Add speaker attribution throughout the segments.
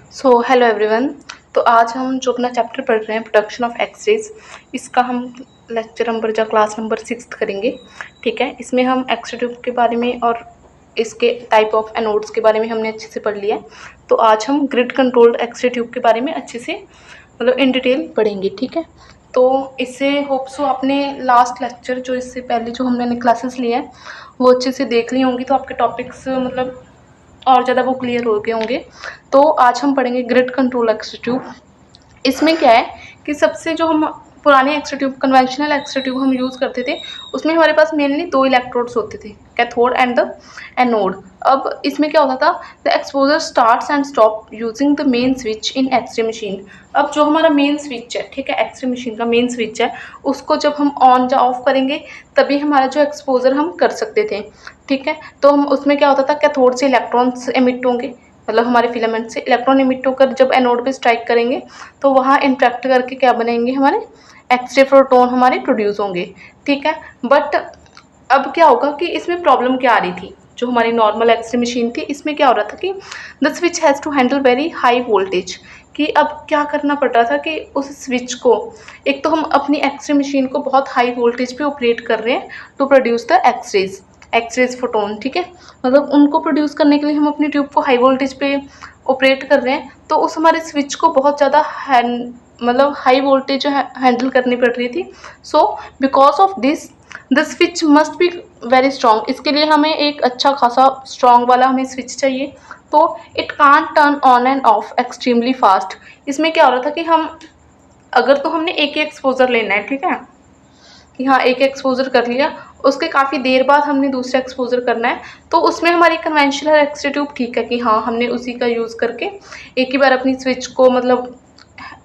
Speaker 1: Hello everyone. तो आज हम जो अपना चैप्टर पढ़ रहे हैं प्रोडक्शन ऑफ एक्सरेज, इसका हम लेक्चर नंबर या क्लास नंबर 6 करेंगे। ठीक है, इसमें हम एक्सरे ट्यूब के बारे में और इसके टाइप ऑफ एनोड्स के बारे में हमने अच्छे से पढ़ लिया है। तो आज हम ग्रिड कंट्रोल्ड एक्सरे ट्यूब के बारे में अच्छे से मतलब इन डिटेल पढ़ेंगे। ठीक है, तो इससे होप सो आपने लास्ट लेक्चर जो इससे पहले जो हमने क्लासेस लिए हैं वो अच्छे से देख ली होंगी, तो आपके टॉपिक्स मतलब और ज़्यादा वो क्लियर हो गए होंगे। तो आज हम पढ़ेंगे ग्रिड कंट्रोल एक्सरे ट्यूब। इसमें क्या है कि सबसे जो हम पुराने X ray tube conventional X ray tube हम यूज़ करते थे, उसमें हमारे पास मेनली 2 इलेक्ट्रोड्स होते थे, कैथोड एंड द एनोड। अब इसमें क्या होता था, the exposure starts and stop using the main switch in X ray machine. अब जो हमारा मेन स्विच है, ठीक है, एक्सरे मशीन का मेन स्विच है, उसको जब हम ऑन या ऑफ करेंगे तभी हमारा जो एक्सपोजर हम कर सकते थे। ठीक है, तो हम उसमें क्या होता था, कैथोड से इलेक्ट्रॉन्स एमिट होंगे, मतलब हमारे फिलामेंट से इलेक्ट्रॉन इमिट होकर जब एनोड पे स्ट्राइक करेंगे तो वहाँ इंटरेक्ट करके क्या बनेंगे, हमारे एक्सरे प्रोटॉन हमारे प्रोड्यूस होंगे। ठीक है, बट अब क्या होगा कि इसमें प्रॉब्लम क्या आ रही थी, जो हमारी नॉर्मल एक्सरे मशीन थी इसमें क्या हो रहा था कि the switch has to handle very high voltage. कि अब क्या करना पड़ रहा था कि उस स्विच को, एक तो हम अपनी एक्सरे मशीन को बहुत हाई वोल्टेज पे ऑपरेट कर रहे हैं to produce the X rays photon. ठीक है, मतलब उनको प्रोड्यूस करने के लिए हम अपनी ट्यूब को हाई वोल्टेज पे ऑपरेट कर रहे हैं, तो उस हमारे स्विच को बहुत ज़्यादा मतलब हाई वोल्टेज हैंडल करनी पड़ रही थी। So because of this the switch must be very strong. इसके लिए हमें एक अच्छा खासा स्ट्रॉन्ग वाला हमें स्विच चाहिए। तो it can't turn on and of extremely fast. इसमें क्या हो रहा था कि हम अगर तो हमने एक ही एक्सपोजर लेना है, ठीक है, कि हाँ एक एक्सपोजर कर लिया, उसके काफ़ी देर बाद हमने दूसरा एक्सपोजर करना है, तो उसमें हमारी कन्वेंशनल एक्सरे ट्यूब ठीक है कि हाँ हमने उसी का यूज़ करके एक ही बार अपनी स्विच को मतलब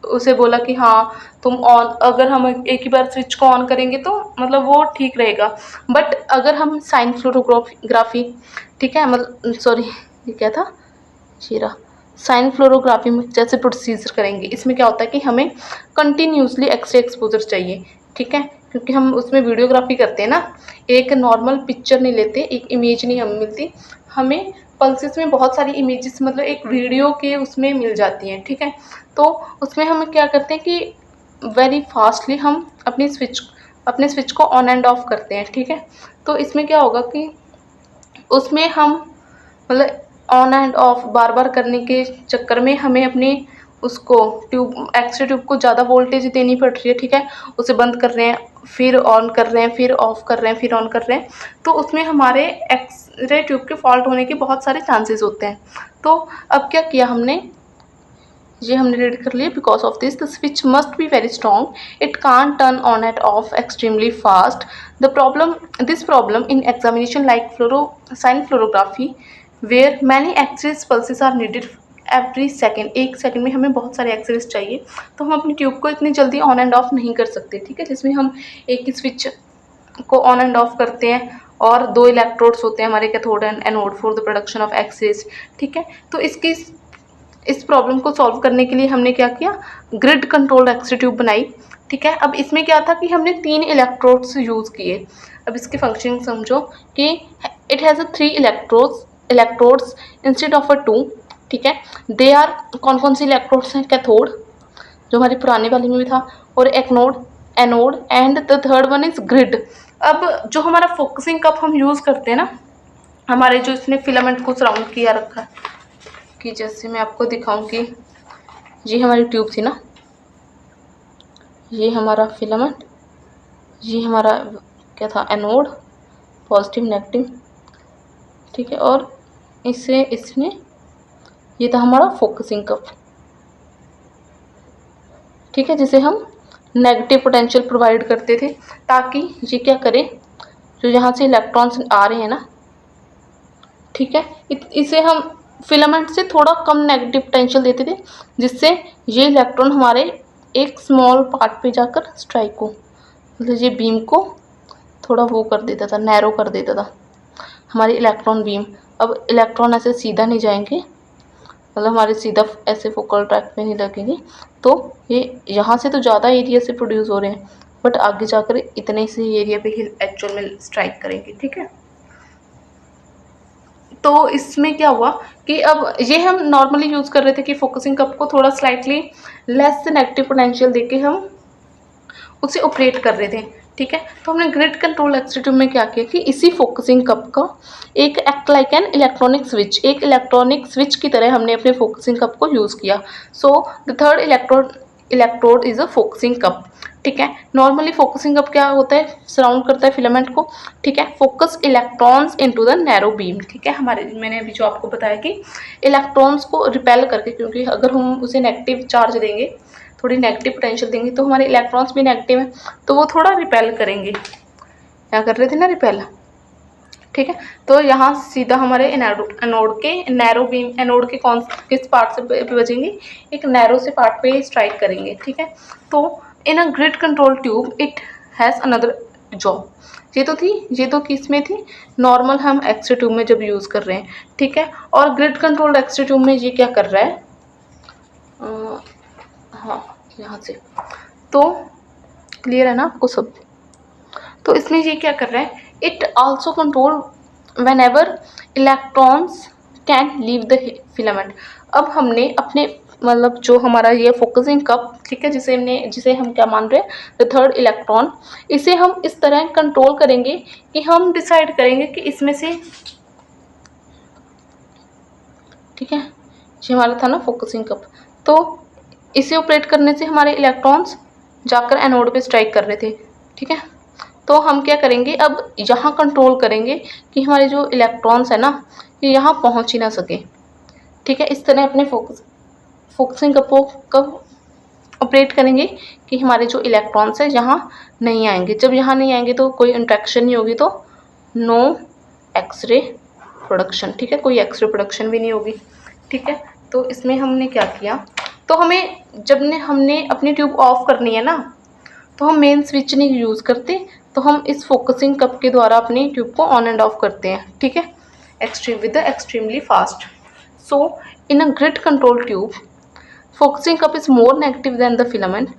Speaker 1: उसे बोला कि हाँ तुम ऑन, अगर हम एक ही बार स्विच को ऑन करेंगे तो मतलब वो ठीक रहेगा। बट अगर हम साइन फ्लोरोग्राफी, ठीक है, मतलब सॉरी ये क्या था, जीरा साइन फ्लोरोग्राफी में जैसे प्रोसीजर करेंगे, इसमें क्या होता है कि हमें कंटिन्यूसली एक्सरे एक्सपोजर चाहिए। ठीक है, क्योंकि हम उसमें वीडियोग्राफी करते हैं ना, एक नॉर्मल पिक्चर नहीं लेते, एक इमेज नहीं हमें मिलती, हमें पल्सेस में बहुत सारी इमेजेस मतलब एक वीडियो के उसमें मिल जाती हैं। ठीक है, तो उसमें हम क्या करते हैं कि वेरी फास्टली हम अपने स्विच को ऑन एंड ऑफ करते हैं। ठीक है, तो इसमें क्या होगा कि उसमें हम मतलब ऑन एंड ऑफ बार बार करने के चक्कर में हमें अपनी उसको ट्यूब एक्सरे ट्यूब को ज़्यादा वोल्टेज देनी पड़ रही है। ठीक है, उसे बंद कर रहे हैं, फिर ऑन कर रहे हैं, फिर ऑफ कर रहे हैं, फिर ऑन कर रहे हैं, तो उसमें हमारे एक्सरे ट्यूब के फॉल्ट होने के बहुत सारे चांसेस होते हैं। तो अब क्या किया हमने, ये हमने रीड कर लिया, because of this the switch must be very strong, it can turn on at off extremely fast. The problem this problem in examination like cine fluorography where many X rays pulses are needed every second. एक second में हमें बहुत सारे X-rays चाहिए, तो हम अपनी tube को इतनी जल्दी ऑन एंड ऑफ नहीं कर सकते। ठीक है, जिसमें हम एक ही स्विच को ऑन एंड ऑफ करते हैं और 2 इलेक्ट्रोड्स होते हैं हमारे cathode and anode for the production of X rays. ठीक है, तो इस प्रॉब्लम को सॉल्व करने के लिए हमने क्या किया, ग्रिड कंट्रोल्ड एक्सरे ट्यूब बनाई। ठीक है, अब इसमें क्या था कि हमने 3 इलेक्ट्रोड्स यूज़ किए। अब इसके फंक्शनिंग समझो कि it has a 3 electrodes instead of a 2। ठीक है, दे आर कौन कौन से इलेक्ट्रोड्स हैं, कैथोड जो हमारी पुराने वाले में भी था, और anode and the third one is grid. अब जो हमारा फोकसिंग कप हम यूज़ करते हैं ना, हमारे जो इसने फिलामेंट को सराउंड किया रखा है, कि जैसे मैं आपको दिखाऊं कि ये हमारी ट्यूब थी ना, ये हमारा फिलामेंट, ये हमारा क्या था, एनोड, पॉजिटिव नेगेटिव। ठीक है, और इसने ये था हमारा फोकसिंग कप। ठीक है, जिसे हम नेगेटिव पोटेंशियल प्रोवाइड करते थे ताकि ये क्या करे, जो यहाँ से इलेक्ट्रॉन्स आ रहे हैं ना, ठीक है, इसे हम फिलामेंट से थोड़ा कम नेगेटिव पोटेंशियल देते थे, जिससे ये इलेक्ट्रॉन हमारे एक स्मॉल पार्ट पे जाकर स्ट्राइक हो, मतलब ये बीम को थोड़ा वो कर देता था, नैरो कर देता था हमारी इलेक्ट्रॉन बीम। अब इलेक्ट्रॉन ऐसे सीधा नहीं जाएंगे, मतलब हमारे सीधा ऐसे फोकल ट्रैक पे नहीं लगेंगे, तो ये यहाँ से तो ज़्यादा एरिया से प्रोड्यूस हो रहे हैं, बट आगे जाकर इतने से एरिया पे ही एक्चुअल में स्ट्राइक करेंगे। ठीक है, तो इसमें क्या हुआ कि अब ये हम नॉर्मली यूज़ कर रहे थे कि फोकसिंग कप को थोड़ा स्लाइटली लेस नेगेटिव पोटेंशियल देके हम उसे ऑपरेट कर रहे थे, ठीक है। तो हमने ग्रिड कंट्रोल एक्सट्यूब में क्या किया कि इसी फोकसिंग कप का एक act like an electronic switch, एक इलेक्ट्रॉनिक स्विच की तरह हमने अपने फोकसिंग कप को यूज़ किया। So the third electrode is a focusing cup, ठीक है। नॉर्मली फोकसिंग कप क्या होता है, सराउंड करता है फिलामेंट को, ठीक है। Focus electrons into the narrow beam, ठीक है। मैंने अभी जो आपको बताया कि इलेक्ट्रॉन्स को रिपेल करके, क्योंकि अगर हम उसे नेगेटिव चार्ज देंगे, थोड़ी नेगेटिव पोटेंशियल देंगे तो हमारे इलेक्ट्रॉन्स भी नेगेटिव हैं, तो वो थोड़ा रिपेल करेंगे। क्या कर रहे थे ना, रिपेल, ठीक है। तो यहाँ सीधा हमारे एनोड के नैरो बीम, एनोड के किस पार्ट से बजेंगे, एक नैरो से पार्ट पे स्ट्राइक करेंगे, ठीक है। तो in a grid control tube it has another job. ये तो किस में थी, नॉर्मल हम एक्सरे ट्यूब में जब यूज़ कर रहे हैं, ठीक है। और ग्रिड कंट्रोल्ड एक्सरे ट्यूब में ये क्या कर रहा है, हाँ यहाँ से, तो क्लियर है ना आपको सब। तो इसमें ये क्या कर रहा है, it also control when ever electrons can leave the filament. अब हमने अपने मतलब जो हमारा ये फोकसिंग कप, ठीक है, जिसे हम क्या मान रहे हैं, द थर्ड इलेक्ट्रॉन, इसे हम इस तरह कंट्रोल करेंगे कि हम डिसाइड करेंगे कि इसमें से, ठीक है, ये हमारा था ना फोकसिंग कप, तो इसे ऑपरेट करने से हमारे इलेक्ट्रॉन्स जाकर एनोड पे स्ट्राइक कर रहे थे, ठीक है। तो हम क्या करेंगे, अब यहाँ कंट्रोल करेंगे कि हमारे जो इलेक्ट्रॉन्स है ना, ये यहाँ पहुँच ही ना सके, ठीक है। इस तरह अपने फोकसिंग कपों को ऑपरेट करेंगे कि हमारे जो इलेक्ट्रॉन्स है यहाँ नहीं आएंगे। जब यहाँ नहीं आएंगे तो कोई इंट्रैक्शन नहीं होगी, तो नो एक्सरे प्रोडक्शन, ठीक है, कोई एक्सरे प्रोडक्शन भी नहीं होगी, ठीक है। तो इसमें हमने क्या किया, तो हमने अपनी ट्यूब ऑफ करनी है ना, तो हम मेन स्विच नहीं यूज़ करते, तो हम इस फोकसिंग कप के द्वारा अपनी ट्यूब को ऑन एंड ऑफ करते हैं, ठीक है, extremely fast. So in a grid control tube focusing cup is more negative than the filament.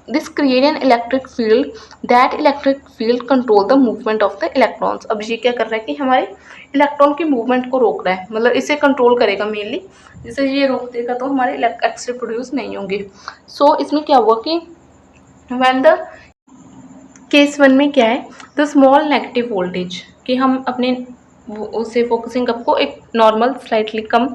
Speaker 1: This create an electric field. That electric field control the movement of the electrons. अब ये क्या कर रहा है कि हमारे इलेक्ट्रॉन की movement को रोक रहा है, मतलब इसे कंट्रोल करेगा मेनली। जैसे ये रोक देगा तो हमारे एक्सरे प्रोड्यूस नहीं होंगे। सो इसमें क्या हुआ कि व्हेन द केस 1 में क्या है, द स्मॉल नेगेटिव वोल्टेज, कि हम अपने उसे फोकसिंग कप को एक नॉर्मल स्लाइटली कम,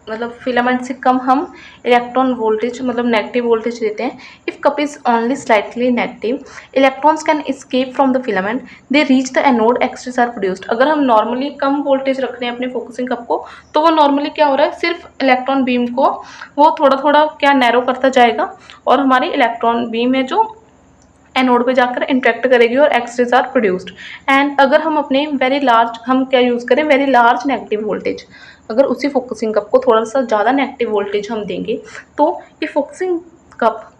Speaker 1: मतलब फिलामेंट से कम हम इलेक्ट्रॉन वोल्टेज, मतलब नेगेटिव वोल्टेज देते हैं। If cup is only slightly negative, electrons can escape from the filament, they reach the anode, X rays are produced. अगर हम नॉर्मली कम वोल्टेज रख रहे हैं अपने फोकसिंग कप को, तो वो नॉर्मली क्या हो रहा है, सिर्फ इलेक्ट्रॉन बीम को वो थोड़ा थोड़ा क्या नैरो करता जाएगा, और हमारी इलेक्ट्रॉन बीम है जो एनोड पे जाकर इंटरेक्ट करेगी और एक्सरेज आर प्रोड्यूस्ड। एंड अगर हम अपने हम क्या यूज़ करें, वेरी लार्ज नेगेटिव वोल्टेज, अगर उसी फोकसिंग कप को थोड़ा सा ज़्यादा नेगेटिव वोल्टेज हम देंगे, तो ये focusing cup,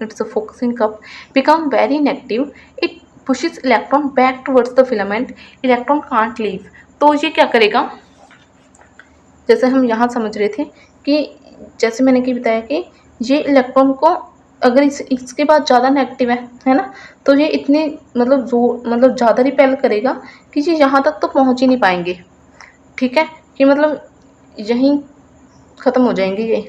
Speaker 1: it's a focusing cup become very negative, it pushes electron back towards the filament, electron can't leave. तो ये क्या करेगा, जैसे हम यहाँ समझ रहे थे कि जैसे मैंने कि बताया कि ये इलेक्ट्रॉन को अगर इसके बाद ज़्यादा नेगेटिव है ना, तो ये इतने मतलब ज़्यादा रिपेल करेगा कि ये यहाँ तक तो पहुँच ही नहीं पाएंगे, ठीक है, कि मतलब यहीं ख़त्म हो जाएंगे। ये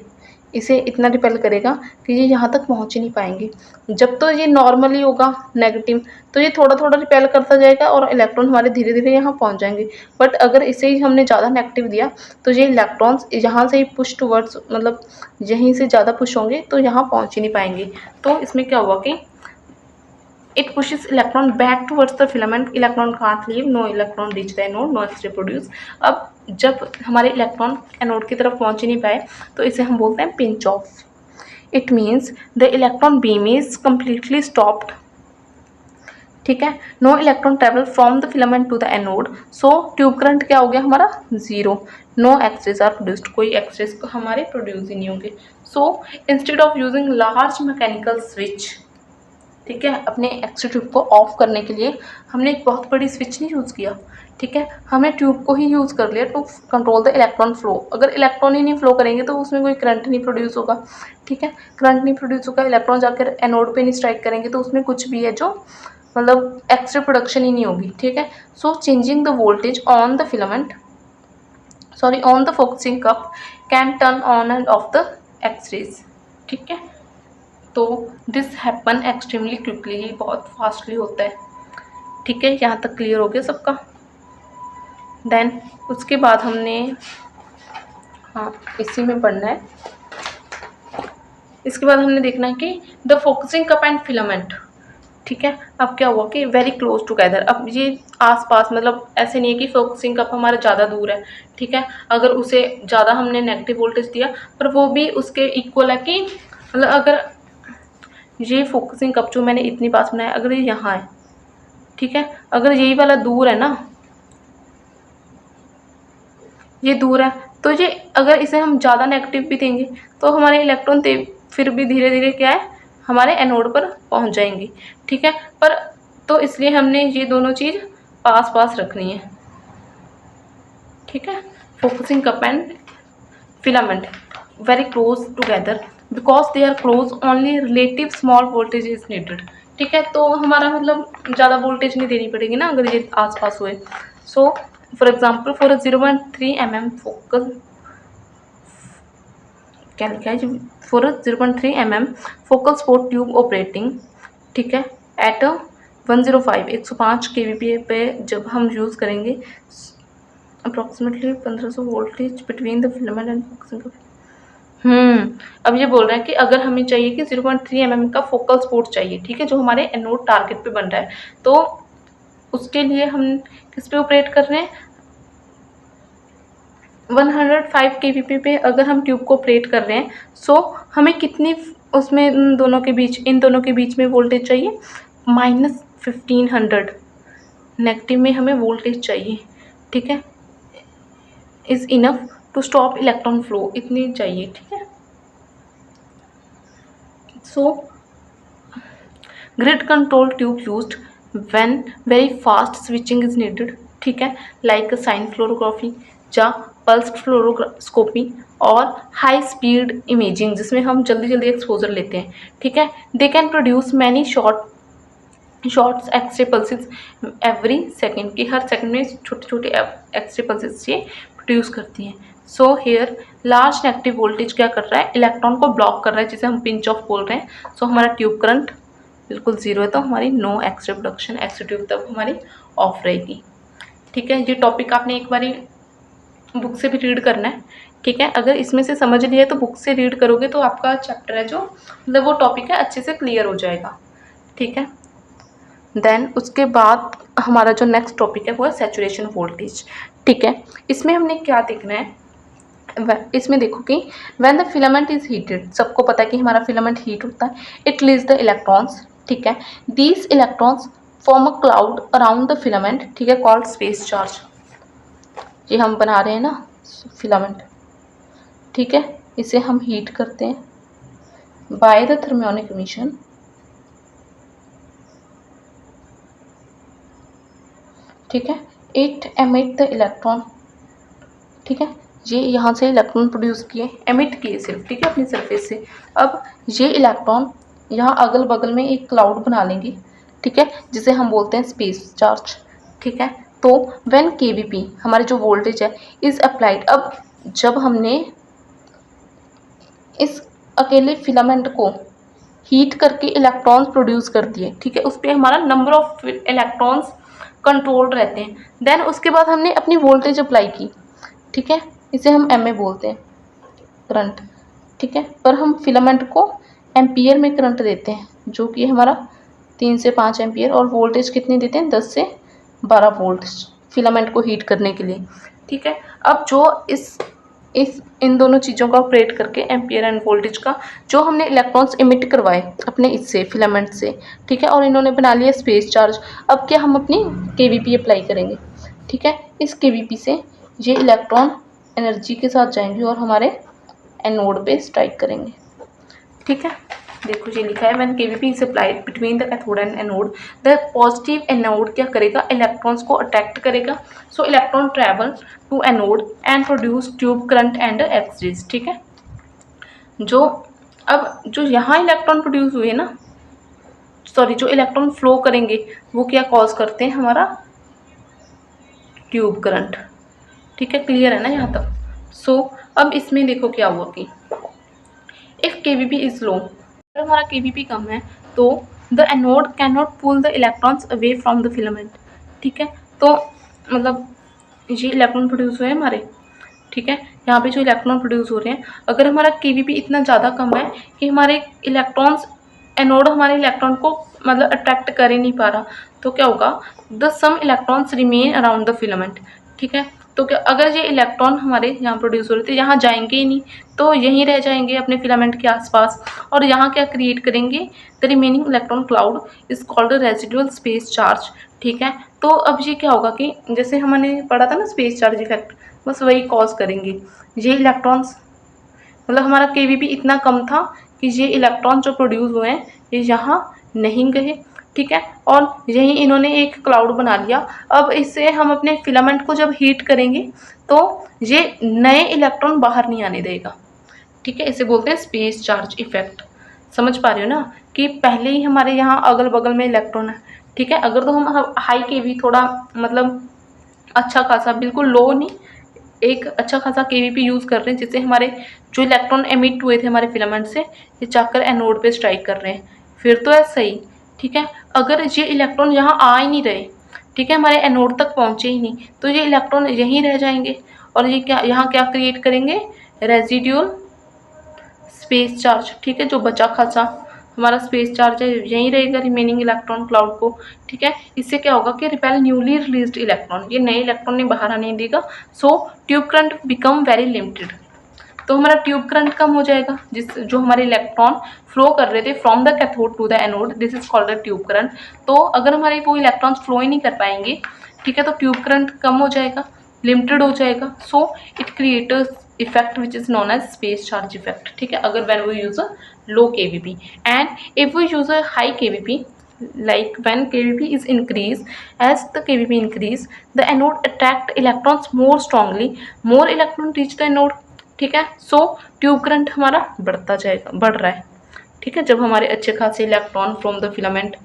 Speaker 1: इसे इतना रिपेल करेगा कि ये यहाँ तक पहुँच ही नहीं पाएंगे। जब तो ये नॉर्मली होगा नेगेटिव, तो ये थोड़ा थोड़ा रिपेल करता जाएगा और इलेक्ट्रॉन हमारे धीरे धीरे यहाँ पहुँच जाएंगे। बट अगर इसे ही हमने ज़्यादा नेगेटिव दिया, तो ये इलेक्ट्रॉन्स यहाँ से ही पुश टूवर्ड्स, मतलब यहीं से ज़्यादा पुश होंगे, तो यहाँ पहुँच ही नहीं पाएंगे। तो इसमें क्या हुआ कि it pushes electron back towards the filament, electron can't leave, no electron reach the anode, no X-ray produce। अब जब हमारे इलेक्ट्रॉन एनोड की तरफ पहुंच ही नहीं पाए, तो इसे हम बोलते हैं pinch off. It means the electron beam is completely stopped, ठीक है, no electron travel from the filament to the anode, so tube current क्या हो गया हमारा, zero, no X rays are produced, कोई एक्सरेज हमारे प्रोड्यूस ही नहीं होंगे। So instead of using large mechanical switch, ठीक है, अपने एक्सरे ट्यूब को ऑफ करने के लिए हमने एक बहुत बड़ी स्विच नहीं यूज़ किया, ठीक है, हमने ट्यूब को ही यूज़ कर लिया to control the electron flow. अगर इलेक्ट्रॉन ही नहीं फ्लो करेंगे तो उसमें कोई करंट नहीं प्रोड्यूस होगा, ठीक है, करंट नहीं प्रोड्यूस होगा, इलेक्ट्रॉन जाकर एनोड पे नहीं स्ट्राइक करेंगे, तो उसमें कुछ भी है जो मतलब एक्सरे प्रोडक्शन ही नहीं होगी, ठीक है। So changing the voltage on the filament, sorry on the focusing cup can turn on and off the x-rays, ठीक है। तो दिस हैपन एक्सट्रीमली क्विकली, ही बहुत फास्टली होता है, ठीक है। यहाँ तक क्लियर हो गया सबका। देन उसके बाद हमने, हाँ इसी में पढ़ना है, इसके बाद हमने देखना है कि the focusing cup and filament, ठीक है। अब क्या हुआ कि वेरी क्लोज टुगेदर, अब ये आसपास, मतलब ऐसे नहीं है कि फोकसिंग कप हमारा ज़्यादा दूर है, ठीक है। अगर उसे ज़्यादा हमने नेगेटिव वोल्टेज दिया पर वो भी उसके इक्वल है कि, मतलब अगर ये फोकसिंग कप जो मैंने इतनी पास बनाया, अगर ये यहाँ है, ठीक है, अगर यही वाला दूर है ना, ये दूर है, तो ये अगर इसे हम ज़्यादा नेगेटिव भी देंगे तो हमारे इलेक्ट्रॉन फिर भी धीरे धीरे क्या है, हमारे एनोड पर पहुंच जाएंगी, ठीक है। पर तो इसलिए हमने ये दोनों चीज़ पास पास रखनी है, ठीक है। Focusing cup and filament very close together, because they are close only relative small voltage is needed, ठीक है। तो हमारा मतलब ज़्यादा वोल्टेज नहीं देनी पड़ेगी ना अगर ये आस पास हुए। So for example for 0.3 mm focal, क्या लिखा है, for 0.3 mm focal spot tube operating, ठीक है, एट 105 kVA पे जब हम यूज़ करेंगे approximately 1500 voltage between the filament and focusing. अब ये बोल रहा है कि अगर हमें चाहिए कि 0.3 mm का फोकल स्पोर्ट चाहिए, ठीक है, जो हमारे एनोड टारगेट पे बन रहा है, तो उसके लिए हम किस पे ऑपरेट कर रहे हैं, 105 kVA पे अगर हम ट्यूब को ऑपरेट कर रहे हैं। सो हमें कितनी उसमें इन दोनों के बीच में वोल्टेज चाहिए, -1500 नेगेटिव में हमें वोल्टेज चाहिए, ठीक है, is enough to stop electron flow, इतनी चाहिए, ठीक है। So grid control tube used when very fast switching is needed, ठीक है, लाइक साइन फ्लोरोग्राफी या पल्स फ्लोरोस्कोपी और हाई स्पीड इमेजिंग, जिसमें हम जल्दी जल्दी एक्सपोजर लेते हैं, ठीक है। They can produce many shorts x-ray pulses every second, की हर सेकेंड में छोटे छोटे एक्सरे पल्सेस ये प्रोड्यूस करती हैं। So here large negative voltage क्या कर रहा है, इलेक्ट्रॉन को ब्लॉक कर रहा है, जिसे हम पिंच ऑफ बोल रहे हैं। सो हमारा ट्यूब करंट बिल्कुल ज़ीरो है, तो हमारी no X ray production, X ray tube तब हमारी ऑफ रहेगी, ठीक है। ये टॉपिक आपने एक बारी बुक से भी रीड करना है, ठीक है। अगर इसमें से समझ लिया तो बुक से रीड करोगे तो आपका चैप्टर है जो, मतलब वो टॉपिक है, अच्छे से क्लियर हो जाएगा, ठीक है। देन उसके बाद हमारा जो नेक्स्ट टॉपिक है वो है सैचुरेशन वोल्टेज, ठीक है। इसमें हमने क्या देखना है, इसमें देखो कि when the filament is heated, सबको पता है कि हमारा फिलामेंट हीट होता है, इट लीज द इलेक्ट्रॉन्स, ठीक है। These electrons form a cloud around the filament, ठीक है, कॉल्ड स्पेस चार्ज। ये हम बना रहे हैं ना फिलामेंट, ठीक है, इसे हम हीट करते हैं बाय द थर्मियोनिक एमिशन, ठीक है। इट एमिट द इलेक्ट्रॉन, ठीक है, ये यहाँ से इलेक्ट्रॉन प्रोड्यूस किए, एमिट किए सिर्फ, ठीक है, अपनी सरफेस से। अब ये इलेक्ट्रॉन यहाँ अगल बगल में एक क्लाउड बना लेंगे, ठीक है, जिसे हम बोलते हैं स्पेस चार्ज, ठीक है। तो व्हेन केवीपी हमारे जो वोल्टेज है इज अप्लाइड, अब जब हमने इस अकेले फिलामेंट को हीट करके इलेक्ट्रॉन्स प्रोड्यूस कर दिए, ठीक है, उस पर हमारा नंबर ऑफ इलेक्ट्रॉन्स कंट्रोल रहते हैं। देन उसके बाद हमने अपनी वोल्टेज अप्लाई की, ठीक है, इसे हम एम ए बोलते हैं करंट, ठीक है। पर हम फिलामेंट को एम्पियर में करंट देते हैं, जो कि हमारा 3 से 5 एम्पियर, और वोल्टेज कितनी देते हैं, 10 से 12 वोल्ट फिलामेंट को हीट करने के लिए, ठीक है। अब जो इस इन दोनों चीज़ों का ऑपरेट करके एम्पियर एंड वोल्टेज का, जो हमने इलेक्ट्रॉन्स इमिट करवाए अपने इससे फिलामेंट से, ठीक है, और इन्होंने बना लिया स्पेस चार्ज। अब क्या हम अपनी केवीपी अप्लाई करेंगे, ठीक है। इस केवीपी से ये इलेक्ट्रॉन एनर्जी के साथ जाएंगे और हमारे एनोड पे स्ट्राइक करेंगे, ठीक है। देखो ये लिखा है when KVP is applied between the cathode and anode, the positive anode क्या करेगा, इलेक्ट्रॉन्स को अट्रैक्ट करेगा। So electron travel to anode and produce tube current and X rays, ठीक है। जो अब जो यहाँ इलेक्ट्रॉन प्रोड्यूस हुए ना, सॉरी जो इलेक्ट्रॉन फ्लो करेंगे वो क्या कॉज करते हैं, हमारा ट्यूब करंट। ठीक है, क्लियर है ना यहाँ तक। सो अब इसमें देखो क्या हुआ कि इफ केवीपी इज लो, अगर हमारा केवीपी कम है तो the anode can not pull the electrons away from the filament. ठीक है, तो मतलब ये इलेक्ट्रॉन प्रोड्यूस हुए हैं हमारे, ठीक है, यहाँ पे जो इलेक्ट्रॉन प्रोड्यूस हो रहे हैं, अगर हमारा केवीपी इतना ज़्यादा कम है कि हमारे इलेक्ट्रॉन्स, एनोड हमारे इलेक्ट्रॉन को मतलब अट्रैक्ट कर ही नहीं पा रहा, तो क्या होगा, the some electrons remain around the filament. ठीक है, तो क्या अगर ये इलेक्ट्रॉन हमारे यहाँ प्रोड्यूस हो रहे थे, यहाँ जाएंगे ही नहीं, तो यहीं रह जाएंगे अपने फिलामेंट के आसपास, और यहाँ क्या क्रिएट करेंगे, the remaining electron cloud is called residual space charge. ठीक है, तो अब ये क्या होगा कि जैसे हमने पढ़ा था ना स्पेस चार्ज इफेक्ट, बस वही कॉज करेंगे। ये इलेक्ट्रॉन्स मतलब हमारा केवीपी इतना कम था कि ये इलेक्ट्रॉन जो प्रोड्यूस हुए हैं ये यहाँ नहीं गए। ठीक है, और यहीं इन्होंने एक क्लाउड बना लिया। अब इससे हम अपने फिलामेंट को जब हीट करेंगे तो ये नए इलेक्ट्रॉन बाहर नहीं आने देगा। ठीक है, इसे बोलते हैं स्पेस चार्ज इफेक्ट। समझ पा रहे हो ना कि पहले ही हमारे यहाँ अगल बगल में इलेक्ट्रॉन है। ठीक है, अगर तो हम हाई केवी थोड़ा मतलब अच्छा खासा, बिल्कुल लो नहीं, एक अच्छा खासा केवीपी यूज़ कर रहे हैं, जिससे हमारे जो इलेक्ट्रॉन एमिट हुए थे हमारे फिलामेंट से ये जाकर एनोड पे स्ट्राइक कर रहे हैं, फिर तो है सही। ठीक है, अगर ये इलेक्ट्रॉन यहाँ आ ही नहीं रहे, ठीक है, हमारे एनोड तक पहुँचे ही नहीं, तो ये इलेक्ट्रॉन यहीं रह जाएंगे और ये क्या यहाँ क्या क्रिएट करेंगे, रेजिड्यूल स्पेस चार्ज। ठीक है, जो बचा खासा हमारा स्पेस चार्ज है यहीं रहेगा रिमेनिंग इलेक्ट्रॉन क्लाउड को। ठीक है, इससे क्या होगा कि रिपेल न्यूली रिलीज्ड इलेक्ट्रॉन, ये नए इलेक्ट्रॉन ने बाहर आने देगा। So tube current become very limited, तो हमारा ट्यूब करंट कम हो जाएगा, जिस जो हमारे इलेक्ट्रॉन फ्लो कर रहे थे from the cathode to the anode, this is called the tube current. तो अगर हमारे वो इलेक्ट्रॉन्स फ्लो ही नहीं कर पाएंगे, ठीक है, तो ट्यूब करंट कम हो जाएगा, लिमिटेड हो जाएगा। So it creates effect which is known as space charge effect. ठीक है, अगर when we use a low KVP and if we use a high KVP, like when KVP is increased, as the KVP increase, the anode attract electrons more strongly, more electron reach the anode। ठीक है, सो tube current हमारा बढ़ता जाएगा, बढ़ रहा है। ठीक है, जब हमारे अच्छे खासे इलेक्ट्रॉन फ्रॉम द फिलामेंट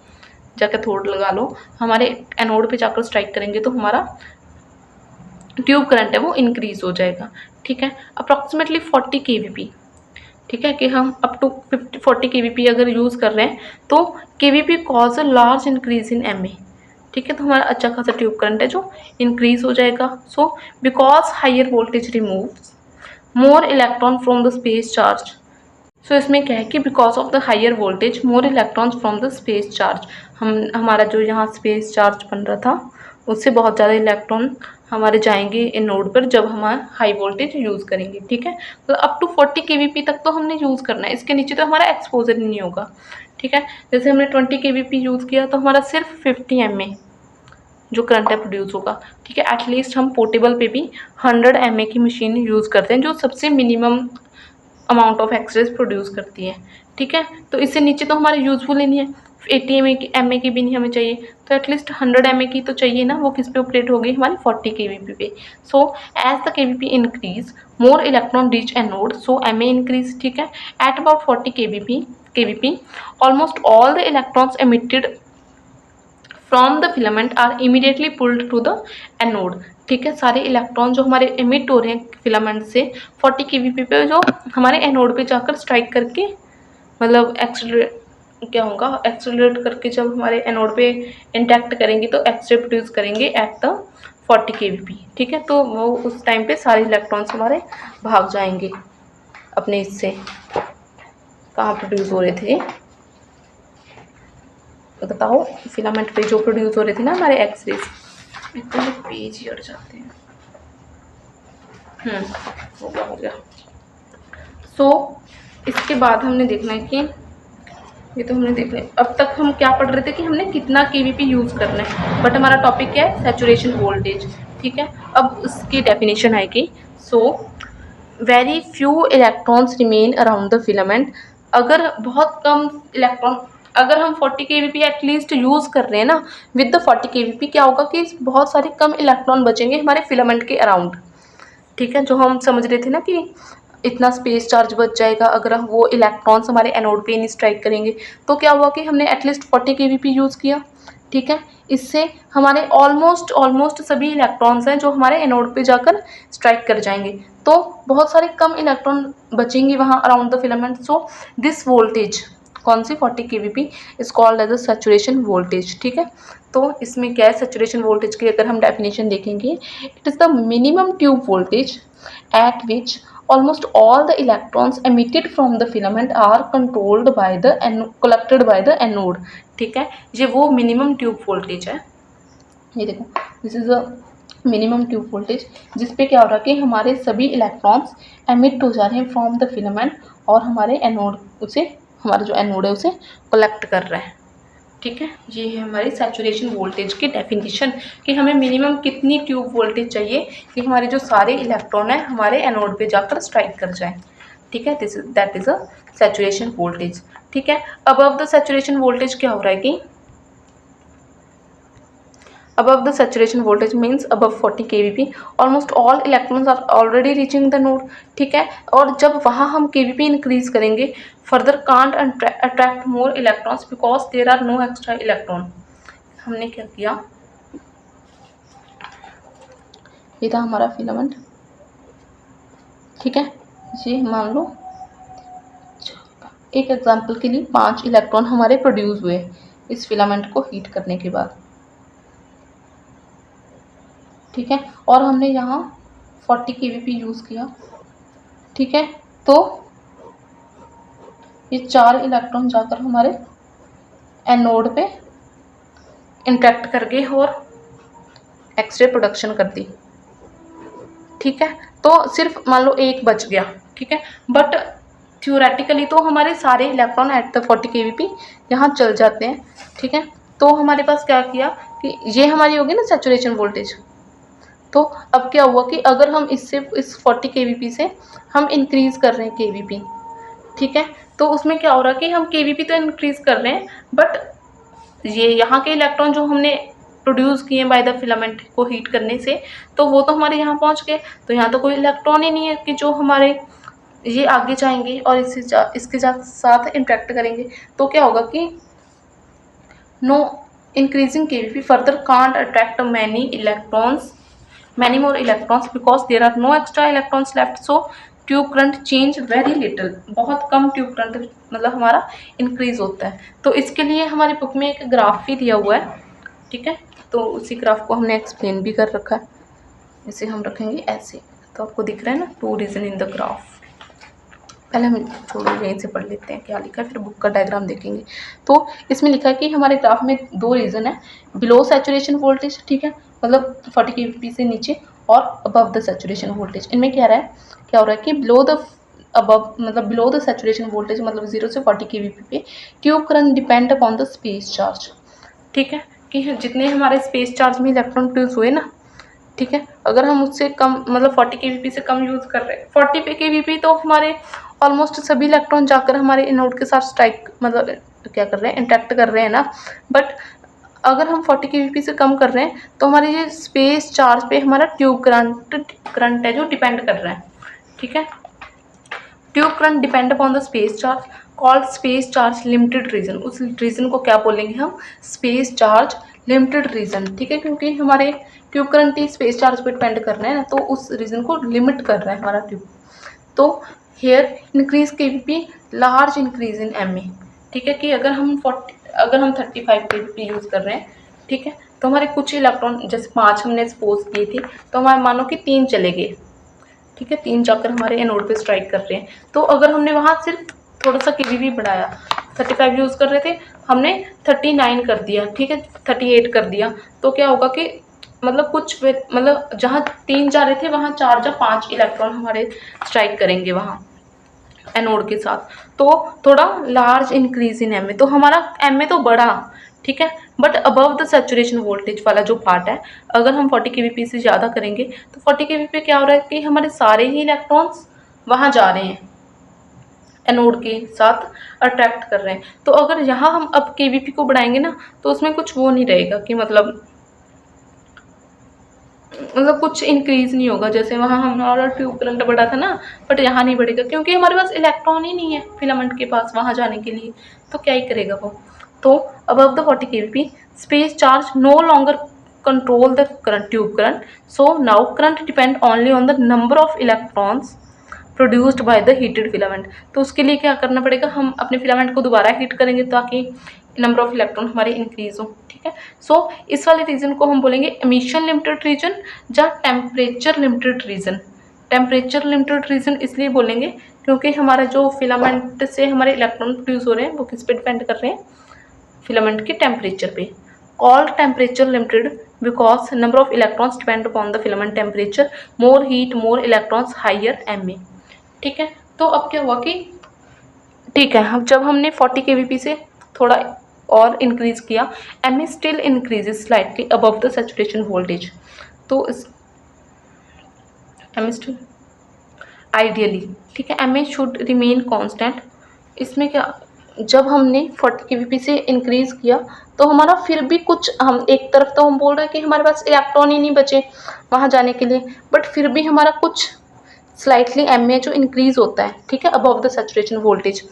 Speaker 1: जाकर थोड़ा लगा लो हमारे एनोड पे जाकर स्ट्राइक करेंगे, तो हमारा ट्यूब करंट है वो इंक्रीज हो जाएगा। ठीक है, अप्रॉक्सीमेटली 40 KVP। ठीक है, कि हम अप टू 40 KVP अगर यूज़ कर रहे हैं तो KVP cause a large increase in MA। ठीक है, तो हमारा अच्छा खासा ट्यूब करंट है जो इंक्रीज हो जाएगा। So because higher voltage removes more electron from the space charge. So इसमें क्या है कि because of the higher voltage more electrons from the space charge, हमारा जो यहाँ स्पेस चार्ज बन रहा था उससे बहुत ज़्यादा इलेक्ट्रॉन हमारे जाएंगे इन नोड पर जब हम हाई वोल्टेज यूज़ करेंगे। ठीक है, तो अप टू 40 KVP तक तो हमने यूज़ करना है, इसके नीचे तो हमारा एक्सपोजर ही नहीं होगा। ठीक है, जैसे हमने 20 KVP यूज़ किया तो हमारा सिर्फ 50 MA जो करंट है प्रोड्यूस होगा। ठीक है, एटलीस्ट हम पोर्टेबल पे भी 100 MA की मशीन यूज़ करते हैं जो सबसे minimum amount of X rays produce करती है। ठीक है, तो इससे नीचे तो हमारे यूजफुल ही नहीं है, 80 MA की भी नहीं हमें चाहिए, तो एटलीस्ट 100 MA की तो चाहिए ना, वो किस पे ऑपरेट होगी, हमारी 40 KVP पे। So as the KVP increase more electron reach anode, so MA increase. ठीक है, at about 40 KVP almost all the electrons emitted from the filament are immediately pulled to the anode. ठीक है, सारे electron जो हमारे emit हो रहे हैं फिलामेंट से 40 KVP पे जो हमारे एनोड पे जाकर स्ट्राइक करके मतलब क्या होगा, एक्सेलरेट करके जब हमारे एनोड पे इंटैक्ट करेंगे तो एक्सरे प्रोड्यूस करेंगे एट द 40 KVP। ठीक है, तो वो उस टाइम पे सारे इलेक्ट्रॉन्स हमारे भाग जाएंगे अपने इससे, कहाँ प्रोड्यूस हो रहे थे बताओ, फिलामेंट पे जो प्रोड्यूस हो रहे थे ना हमारे एक्सरेज। तो पेज ही अड़ जाते हैं। हो गया। सो इसके बाद हमने देखना है कि ये तो हमने देख लिया। अब तक हम क्या पढ़ रहे थे कि हमने कितना KVP यूज़ करना है, बट हमारा टॉपिक क्या है, सैचुरेशन वोल्टेज। ठीक है, अब उसकी डेफिनेशन है कि so very few electrons remain around the filament. अगर बहुत कम इलेक्ट्रॉन, अगर हम 40 KVP एटलीस्ट यूज़ कर रहे हैं ना, विद द 40 KVP क्या होगा कि बहुत सारे कम इलेक्ट्रॉन बचेंगे हमारे फिलामेंट के अराउंड। ठीक है, जो हम समझ रहे थे ना कि इतना स्पेस चार्ज बच जाएगा अगर हम वो इलेक्ट्रॉन्स हमारे एनोड पे नहीं स्ट्राइक करेंगे। तो क्या हुआ कि हमने एटलीस्ट 40 केवीपी यूज़ किया, ठीक है। इससे हमारे ऑलमोस्ट सभी इलेक्ट्रॉन्स हैं जो हमारे एनोड पे जाकर स्ट्राइक कर जाएंगे, तो बहुत सारे कम इलेक्ट्रॉन बचेंगे वहाँ around the filament. So this voltage कौन सी 40 KVP is called as a saturation voltage, ठीक है। तो इसमें क्या है, सैचुरेशन वोल्टेज की अगर हम डेफिनेशन देखेंगे, it is the minimum tube voltage at which almost all the electrons emitted from the filament are controlled by the collected by the anode, ठीक है। ये वो मिनिमम ट्यूब वोल्टेज है, ये देखो this is a minimum tube voltage जिसपे क्या हो रहा है कि हमारे सभी इलेक्ट्रॉन्स एमिट हो जा रहे हैं फ्रॉम द फिलामेंट और हमारे एनोड उसे, हमारा जो एनोड है उसे कलेक्ट कर रहा है, ठीक है। ये है हमारी सैचुरेशन वोल्टेज की डेफिनेशन कि हमें मिनिमम कितनी ट्यूब वोल्टेज चाहिए कि हमारे जो सारे इलेक्ट्रॉन है हमारे एनोड पे जाकर स्ट्राइक कर जाए, ठीक है। That is a saturation voltage, ठीक है। अबव द सैचुरेशन वोल्टेज क्या हो रहा है कि above the saturation voltage means above 40 kVp almost all electrons are already reaching the node, ठीक है। और जब वहाँ हम kVp इंक्रीज करेंगे further can't attract more electrons because there are no extra electron। हमने क्या किया, ये था हमारा फिलामेंट, ठीक है। ये मान लो एक एग्जांपल के लिए 5 इलेक्ट्रॉन हमारे प्रोड्यूस हुए इस फिलामेंट को हीट करने के बाद, ठीक है। और हमने यहाँ 40 केवीपी यूज़ किया, ठीक है। तो ये 4 इलेक्ट्रॉन जाकर हमारे एनोड पे इंटरेक्ट कर गए और एक्सरे प्रोडक्शन कर दी, ठीक है। तो सिर्फ मान लो एक बच गया, ठीक है। बट थ्योरेटिकली तो हमारे सारे इलेक्ट्रॉन एट द 40 केवीपी यहाँ चल जाते हैं, ठीक है। तो हमारे पास क्या किया कि ये हमारी होगी ना सैचुरेशन वोल्टेज। तो अब क्या हुआ कि अगर हम इससे इस 40 केवीपी से हम इंक्रीज कर रहे हैं केवीपी, ठीक है। तो उसमें क्या हो रहा है कि हम केवीपी तो इंक्रीज कर रहे हैं बट ये यहाँ के इलेक्ट्रॉन जो हमने प्रोड्यूस किए बाय द फिलामेंट को हीट करने से, तो वो तो हमारे यहाँ पहुँच गए, तो यहाँ तो कोई इलेक्ट्रॉन ही नहीं है कि जो हमारे ये आगे जाएंगे और इसके साथ इंटरेक्ट करेंगे। तो क्या होगा कि no increasing KVP further can't attract many more electrons because there are no extra electrons left, so tube current change very little, बहुत कम ट्यूब करंट मतलब हमारा इंक्रीज होता है। तो इसके लिए हमारी बुक में एक ग्राफ भी दिया हुआ है, ठीक है। तो उसी ग्राफ को हमने एक्सप्लेन भी कर रखा है, इसे हम रखेंगे ऐसे, तो आपको दिख रहा है ना 2 रीजन इन द ग्राफ। पहले हम छोड़ो यहीं से पढ़ लेते हैं क्या लिखा है, फिर बुक का डायग्राम देखेंगे। तो इसमें लिखा है कि हमारे ग्राफ में 2 रीजन है, बिलो सैचुरेशन वोल्टेज, ठीक है, मतलब 40 केवीपी से नीचे, और अबव द सैचुरेशन वोल्टेज। इनमें क्या हो रहा है कि बिलो द अबव मतलब बिलो द सैचुरेशन वोल्टेज मतलब 0 से 40 केवीपी पे tube current depend upon the space charge, ठीक है। कि जितने हमारे स्पेस चार्ज में इलेक्ट्रॉन प्रोड्यूस हुए ना, ठीक है, अगर हम उससे कम मतलब 40 केवीपी से कम यूज़ कर रहे हैं, 40 केवीपी तो हमारे ऑलमोस्ट सभी इलेक्ट्रॉन जाकर हमारे एनोड के साथ स्ट्राइक मतलब क्या कर रहे हैं, इंटरेक्ट कर रहे हैं ना। बट अगर हम 40 केवीपी से कम कर रहे हैं तो हमारे ये स्पेस चार्ज पे हमारा ट्यूब करंट है जो डिपेंड कर रहा है, ठीक है। Tube current depend upon the space charge called space charge limited region. उस रीजन को क्या बोलेंगे हम, स्पेस चार्ज लिमिटेड रीजन, ठीक है। क्योंकि हमारे ट्यूब करंट ही स्पेस चार्ज पे डिपेंड कर रहे हैं ना, तो उस रीजन को लिमिट कर रहा है हमारा ट्यूब। तो here increase KVP large increase in M A, ठीक है। कि अगर हम 35 केवीपी यूज़ कर रहे हैं, ठीक है, तो हमारे कुछ इलेक्ट्रॉन जैसे 5 हमने सपोज किए थे, तो हमारे मानो कि 3 चले गए, ठीक है, 3 जाकर हमारे एनोड पे स्ट्राइक कर रहे हैं। तो अगर हमने वहाँ सिर्फ थोड़ा सा केवीपी बढ़ाया, 35 यूज़ कर रहे थे, हमने 39 कर दिया, ठीक है, 38 कर दिया, तो क्या होगा कि मतलब कुछ मतलब जहाँ 3 जा रहे थे वहाँ 4 या 5 इलेक्ट्रॉन हमारे स्ट्राइक करेंगे वहाँ एनोड के साथ। तो थोड़ा large increase in M A, तो हमारा एम ए तो बढ़ा, ठीक है, but above the saturation voltage वाला जो पार्ट है, अगर हम 40 केवीपी से ज़्यादा करेंगे तो 40 केवीपी क्या हो रहा है कि हमारे सारे ही इलेक्ट्रॉन्स वहाँ जा रहे हैं, एनोड के साथ अट्रैक्ट कर रहे हैं। तो अगर यहाँ हम अब केवीपी को बढ़ाएंगे ना, तो उसमें कुछ वो नहीं रहेगा कि मतलब मतलब कुछ इंक्रीज नहीं होगा, जैसे वहाँ हमारा ट्यूब करंट बढ़ा था ना, बट यहाँ नहीं बढ़ेगा क्योंकि हमारे पास इलेक्ट्रॉन ही नहीं है फिलामेंट के पास वहाँ जाने के लिए, तो क्या ही करेगा वो। तो above the 40 kVp space charge no longer control the current tube current, so now current depend only on the number of electrons produced by the heated filament. तो उसके लिए क्या करना पड़ेगा, हम अपने फिलामेंट को दोबारा हीट करेंगे ताकि नंबर ऑफ इलेक्ट्रॉन हमारे इंक्रीज हो। ठीक है, सो इस वाले रीजन को हम बोलेंगे एमिशन लिमिटेड रीजन या temperature limited region. Temperature limited region इसलिए बोलेंगे क्योंकि हमारा जो फिलामेंट से हमारे इलेक्ट्रॉन प्रोड्यूस हो रहे हैं वो किस पे डिपेंड कर रहे हैं, फिलामेंट के टेम्परेचर पे। Called temperature limited because number of electrons depend upon the filament temperature, more heat more electrons higher M A. ठीक है, तो अब क्या हुआ कि ठीक है, हम जब हमने 40 kVp से थोड़ा और इंक्रीज किया, M A still increases slightly above the saturation voltage. तो इस एम ए स्टिल आइडियली, ठीक है, M A should remain constant. इसमें क्या, जब हमने 40 kVp से इंक्रीज किया तो हमारा फिर भी कुछ, हम एक तरफ तो हम बोल रहे हैं कि हमारे पास इलेक्ट्रॉन ही नहीं बचे वहाँ जाने के लिए, बट फिर भी हमारा कुछ स्लाइटली एम ए जो इंक्रीज होता है, ठीक है, अबव द सैचुरेशन वोल्टेज।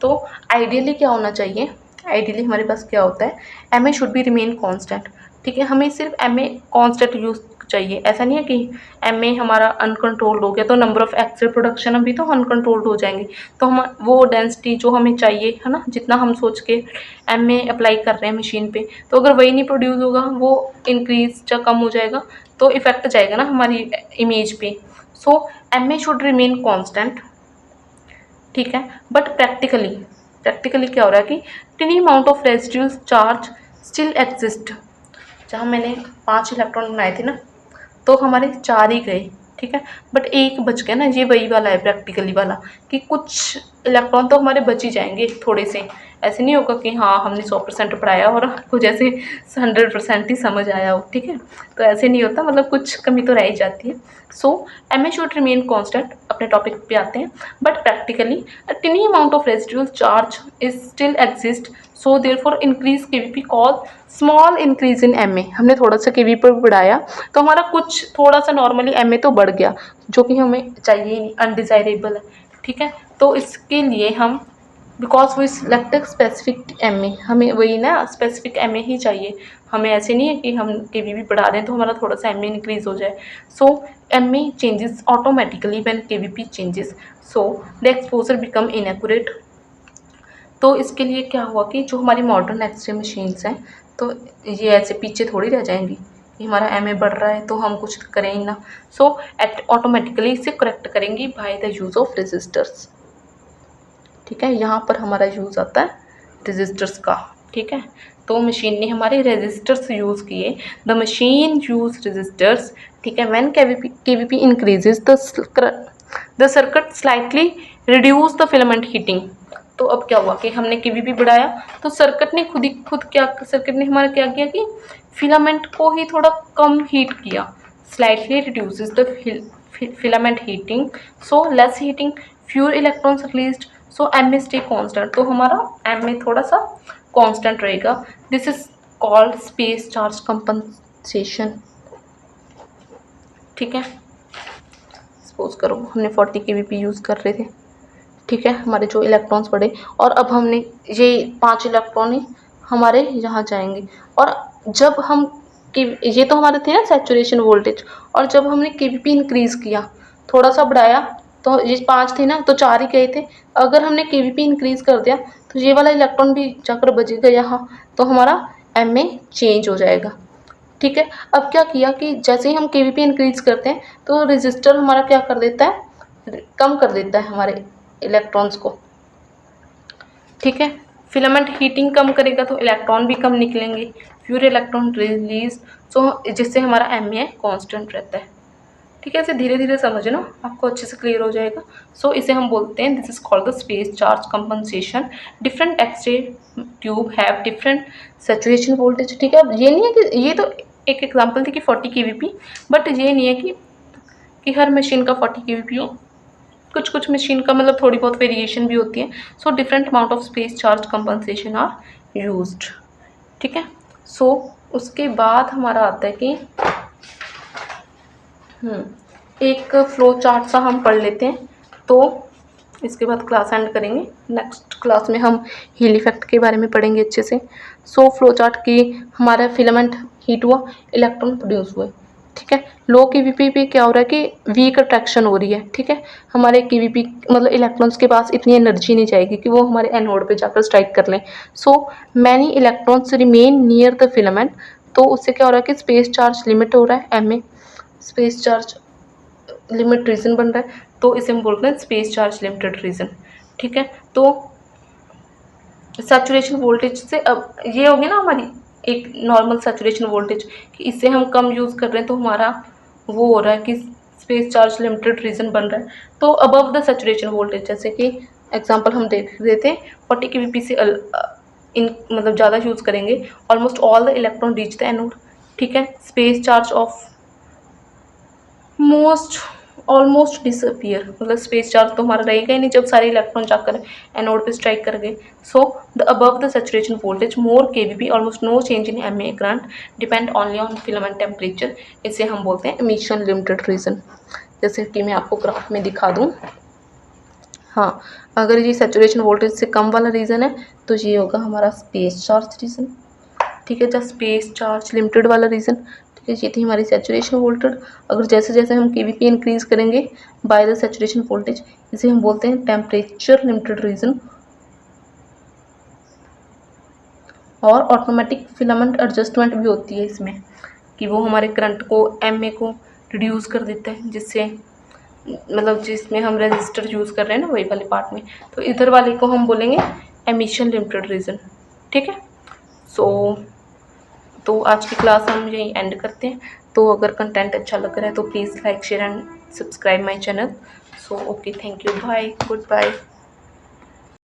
Speaker 1: तो आइडियली क्या होना चाहिए, आइडियली हमारे पास क्या होता है, M A should be remain constant. ठीक है, हमें सिर्फ एम ए कांस्टेंट यूज चाहिए, ऐसा नहीं है कि एम ए हमारा अनकंट्रोल्ड हो गया तो नंबर ऑफ एक्सरे प्रोडक्शन अभी तो अनकंट्रोल्ड हो जाएंगे, तो हम वो डेंसिटी जो हमें चाहिए है ना, जितना हम सोच के एम ए अप्लाई कर रहे हैं मशीन पे, तो अगर वही नहीं प्रोड्यूस होगा, वो इंक्रीज या कम हो जाएगा तो इफेक्ट जाएगा ना हमारी इमेज पे। So M A should remain constant. ठीक है, बट प्रैक्टिकली क्या हो रहा है कि tiny amount of residual charge still exist. जहाँ मैंने 5 इलेक्ट्रॉन बनाए थे ना, तो हमारे 4 ही गए, ठीक है, बट एक बच गया ना, ये वही वाला है प्रैक्टिकली वाला कि कुछ इलेक्ट्रॉन तो हमारे बच ही जाएंगे थोड़े से। ऐसे नहीं होगा कि हाँ हमने 100% पढ़ाया और आपको जैसे 100% ही समझ आया हो। ठीक है, तो ऐसे नहीं होता, मतलब कुछ कमी तो रह ही जाती है। So M A should remain constant, अपने टॉपिक पे आते हैं, but practically tiny amount of residual charge is still exist, so therefore increase kVp cause small increase in M A. हमने थोड़ा सा केवी पर बढ़ाया तो हमारा कुछ थोड़ा सा नॉर्मली एम ए तो बढ़ गया, जो कि हमें चाहिए ही नहीं, अनडिज़ायरेबल है। ठीक है, तो इसके लिए हम because we selected specific M A, हमें वही ना स्पेसिफिक एम ए ही चाहिए, हमें ऐसे नहीं है कि हम के वी भी बढ़ा रहे हैं तो हमारा थोड़ा सा एम ए इंक्रीज हो जाए। So M A changes automatically when K V P changes, so the exposure become inaccurate. तो इसके लिए क्या हुआ कि जो हमारी मॉडर्न एक्सरे मशीन्स हैं, तो ये ऐसे पीछे थोड़ी रह जाएंगी कि हमारा एम ए बढ़ रहा है तो हम कुछ करें ही ना। सो ऑटोमेटिकली इसे करेक्ट करेंगी by the use of resistors. ठीक है, यहाँ पर हमारा यूज़ आता है रेजिस्टर्स का। ठीक है, तो मशीन ने हमारे रेजिस्टर्स यूज़ किए, द मशीन यूज रेजिस्टर्स। ठीक है, when KVP increases the circuit slightly reduce the filament heating. तो अब क्या हुआ कि हमने केवीपी बढ़ाया तो सर्किट ने सर्किट ने हमारा क्या किया कि फिलामेंट को ही थोड़ा कम हीट किया, slightly reduces the filament heating, so less heating, fewer electrons released, so M A stay constant. तो हमारा एम ए थोड़ा सा कॉन्स्टेंट रहेगा। This is called space charge compensation. ठीक है, सपोज करो हमने 40 kVp यूज़ कर रहे थे, ठीक है, हमारे जो इलेक्ट्रॉन्स बढ़े और अब हमने ये 5 इलेक्ट्रॉन ही हमारे यहाँ जाएंगे, और जब हम ये तो हमारे थे ना सैचुरेशन वोल्टेज, और जब हमने केवीपी इंक्रीज़ किया, थोड़ा सा बढ़ाया, तो ये 5 थे ना, तो 4 ही गए थे। अगर हमने केवीपी इंक्रीज़ कर दिया तो ये वाला इलेक्ट्रॉन भी जाकर बचेगा यहाँ, तो हमारा एम ए चेंज हो जाएगा। ठीक है, अब क्या किया कि जैसे ही हम केवीपी इंक्रीज़ करते हैं तो रजिस्टर हमारा क्या कर देता है, कम कर देता है हमारे इलेक्ट्रॉन्स को। ठीक है, फिलामेंट हीटिंग कम करेगा तो इलेक्ट्रॉन भी कम निकलेंगे, फ्यूर इलेक्ट्रॉन रिलीज, सो जिससे हमारा एम ए कांस्टेंट रहता है। ठीक है, इसे धीरे धीरे समझना, आपको अच्छे से क्लियर हो जाएगा। सो इसे हम बोलते हैं, this is called the space charge compensation. Different X ray tube have different saturation voltage. ठीक है, अब ये नहीं है कि ये तो एक एग्जांपल थी कि 40 kVp, बट ये नहीं है कि हर मशीन का 40 kVp हो, कुछ मशीन का मतलब थोड़ी बहुत वेरिएशन भी होती है। So different amount of space charge compensation are used. ठीक है, सो उसके बाद हमारा आता है कि एक फ्लो चार्ट सा हम पढ़ लेते हैं, तो इसके बाद क्लास एंड करेंगे। नेक्स्ट क्लास में हम हील इफेक्ट के बारे में पढ़ेंगे अच्छे से। सो फ्लो चार्ट की हमारा फिलामेंट हीट हुआ, इलेक्ट्रॉन प्रोड्यूस हुए, ठीक है। लो केवीपी पे क्या हो रहा है कि वीक अट्रैक्शन हो रही है, ठीक है। हमारे केवीपी मतलब इलेक्ट्रॉन्स के पास इतनी एनर्जी नहीं जाएगी कि वो हमारे एनोड पे जाकर स्ट्राइक कर लें। So many electrons remain near the filament, तो उससे क्या हो रहा है कि स्पेस चार्ज लिमिट हो रहा है, M A space charge limit region बन रहा है, तो इसे हम बोलते हैं स्पेस चार्ज लिमिटेड रीजन, ठीक है। तो सैचुरेशन वोल्टेज से अब ये होगी ना हमारी एक नॉर्मल सैचुरेशन वोल्टेज, कि इससे हम कम यूज़ कर रहे हैं तो हमारा वो हो रहा है कि स्पेस चार्ज लिमिटेड रीजन बन रहा है। तो अबव द सैचुरेशन वोल्टेज, जैसे कि एग्जांपल हम देख रहे थे 40 केवीपी से इन मतलब ज़्यादा यूज़ करेंगे, almost all the electron reach the anode, ठीक है। Space charge of most almost disappear, मतलब स्पेस चार्ज तो हमारा रहेगा ही नहीं जब सारे इलेक्ट्रॉन जाकर एनोड पे स्ट्राइक कर गए। So the above the saturation voltage more KVP almost no change in M A grant depend only on filament temperature, इसे हम बोलते हैं एमिशन लिमिटेड रीजन। जैसे कि मैं आपको ग्राफ में दिखा दूँ, हाँ, अगर ये सैचुरेशन वोल्टेज से कम वाला रीजन है तो ये होगा हमारा स्पेस चार्ज रीजन, ठीक है। जब स्पेस चार्ज लिमिटेड वाला रीजन, ठीक है, ये थी हमारी सैचुरेशन वोल्टेज। अगर जैसे जैसे हम केवीपी इंक्रीज करेंगे बाय द सैचुरेशन वोल्टेज, इसे हम बोलते हैं टेम्परेचर लिमिटेड रीजन। और ऑटोमेटिक फिलामेंट एडजस्टमेंट भी होती है इसमें, कि वो हमारे करंट को एम ए को रिड्यूस कर देता है, जिससे मतलब जिसमें हम रेजिस्टर यूज़ कर रहे हैं ना वही वाले पार्ट में, तो इधर वाले को हम बोलेंगे एमिशन लिमिटेड रीजन, ठीक है। तो आज की क्लास हम यहीं एंड करते हैं। तो अगर कंटेंट अच्छा लग रहा है तो please like share and subscribe my channel. So okay, thank you, bye, good bye.